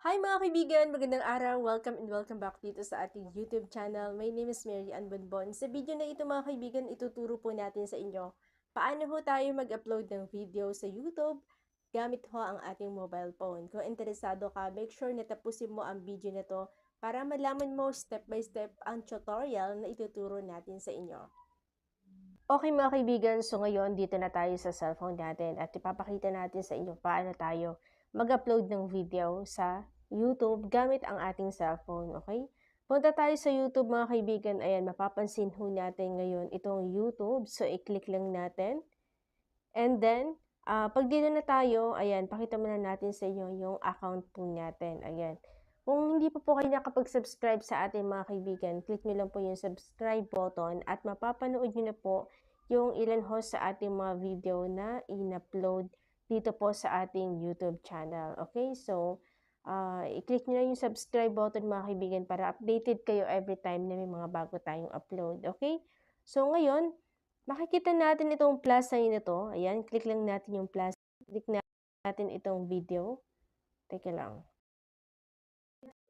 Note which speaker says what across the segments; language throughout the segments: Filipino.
Speaker 1: Hi mga kaibigan! Magandang araw! Welcome and welcome back dito sa ating YouTube channel. My name is Mary Ann Bonbon. Sa video na ito mga kaibigan, ituturo po natin sa inyo paano ho tayo mag-upload ng video sa YouTube gamit ho ang ating mobile phone. Kung interesado ka, make sure na tapusin mo ang video na to para malaman mo step by step ang tutorial na ituturo natin sa inyo. Okay mga kaibigan, so ngayon dito na tayo sa cellphone natin at ipapakita natin sa inyo paano tayo mag-upload ng video sa YouTube gamit ang ating cellphone, okay? Punta tayo sa YouTube mga kaibigan, ayan, mapapansin ho natin ngayon itong YouTube, so i-click lang natin. And then, pag dito na tayo, ayan, pakita muna natin sa inyo yung account po natin, ayan. Kung hindi pa po kayo nakapag-subscribe sa ating mga kaibigan, click nyo lang po yung subscribe button at mapapanood nyo na po yung ilan ho sa ating mga video na in-upload dito po sa ating YouTube channel. Okay, so i-click nyo na yung subscribe button mga kaibigan para updated kayo every time na may mga bago tayong upload. Okay, so ngayon, makikita natin itong plus sign na to. Ayan, click lang natin yung plus. Click natin itong video. Teka lang.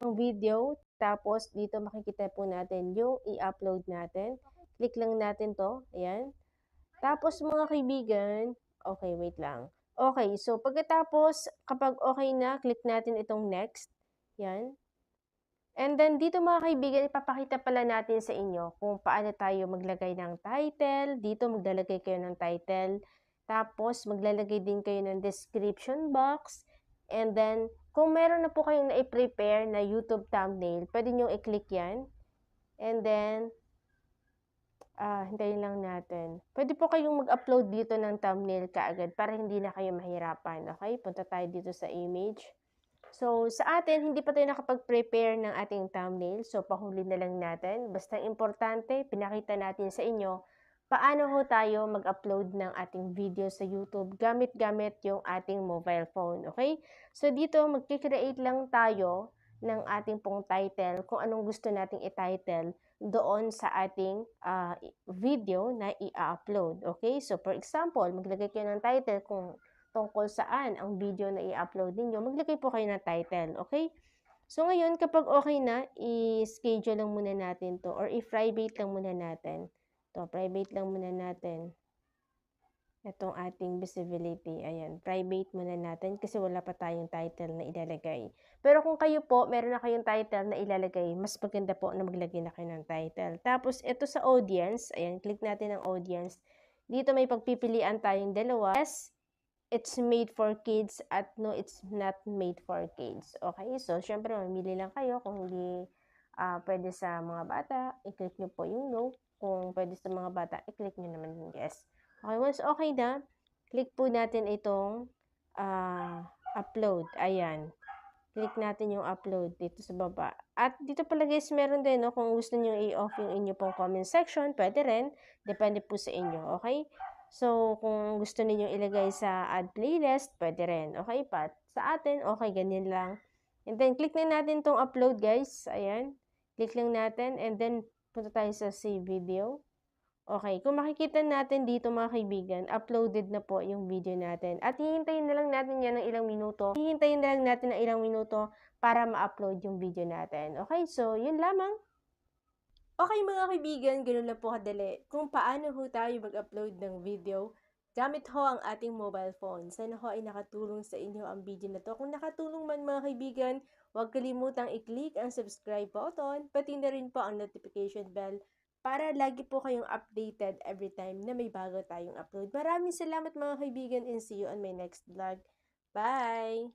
Speaker 1: Yung video, tapos dito makikita po natin yung i-upload natin. Click lang natin to. Ayan. Tapos mga kaibigan, okay, wait lang. Okay, so pagkatapos, kapag okay na, click natin itong next. Yan. And then dito mga kaibigan, ipapakita pala natin sa inyo kung paano tayo maglagay ng title. Dito maglalagay kayo ng title. Tapos maglalagay din kayo ng description box. And then kung meron na po kayong na-prepare na YouTube thumbnail, pwede nyo i-click yan. And then hintayin lang natin. Pwede po kayong mag-upload dito ng thumbnail kaagad para hindi na kayo mahirapan. Okay? Punta tayo dito sa image. So, sa atin, hindi pa tayo nakapag-prepare ng ating thumbnail. So, pahuli na lang natin. Basta importante, pinakita natin sa inyo paano ho tayo mag-upload ng ating video sa YouTube gamit-gamit yung ating mobile phone. Okay? So, dito, mag-create lang tayo ng ating pong title kung anong gusto nating i-title doon sa ating video na i-upload. Okay? So, for example, maglagay kayo ng title kung tungkol saan ang video na i-upload ninyo, maglagay po kayo ng title. Okay? So, ngayon, kapag okay na, i-schedule lang muna natin to or i-private lang muna natin. To, private lang muna natin. Itong ating visibility. Ayan, private muna natin kasi wala pa tayong title na ilalagay. Pero kung kayo po, meron na kayong title na ilalagay, mas maganda po na maglagay na kayo ng title. Tapos, ito sa audience, ayan, click natin ang audience. Dito may pagpipilian tayong dalawa. Yes, it's made for kids at no, it's not made for kids. Okay, so syempre mamili lang kayo kung hindi pwede sa mga bata, i-click nyo po yung no. Kung pwede sa mga bata, i-click nyo naman yung yes. Okay, once okay na, click po natin itong upload. Ayan. Click natin yung upload dito sa baba. At dito pala guys, meron din, no, kung gusto nyo i-off yung inyo pong comment section, pwede rin. Depende po sa inyo, okay? So, kung gusto niyo ilagay sa add playlist, pwede rin. Okay, Pat? Sa atin, okay, ganyan lang. And then, click na natin tong upload, guys. Ayan. Click lang natin. And then, punta tayo sa save video. Okay, kung makikita natin dito mga kaibigan, uploaded na po yung video natin. At hihintayin na lang natin yan ng ilang minuto. Hihintayin na lang natin ng ilang minuto para ma-upload yung video natin. Okay, so yun lamang. Okay mga kaibigan, ganoon lang po kadali kung paano ho tayo mag-upload ng video gamit ho ang ating mobile phone. Sana ho ay nakatulong sa inyo ang video na to. Kung nakatulong man mga kaibigan, huwag kalimutang i-click ang subscribe button, pati na rin po ang notification bell para lagi po kayong updated every time na may bago tayong upload. Maraming salamat mga kaibigan and see you on my next vlog. Bye!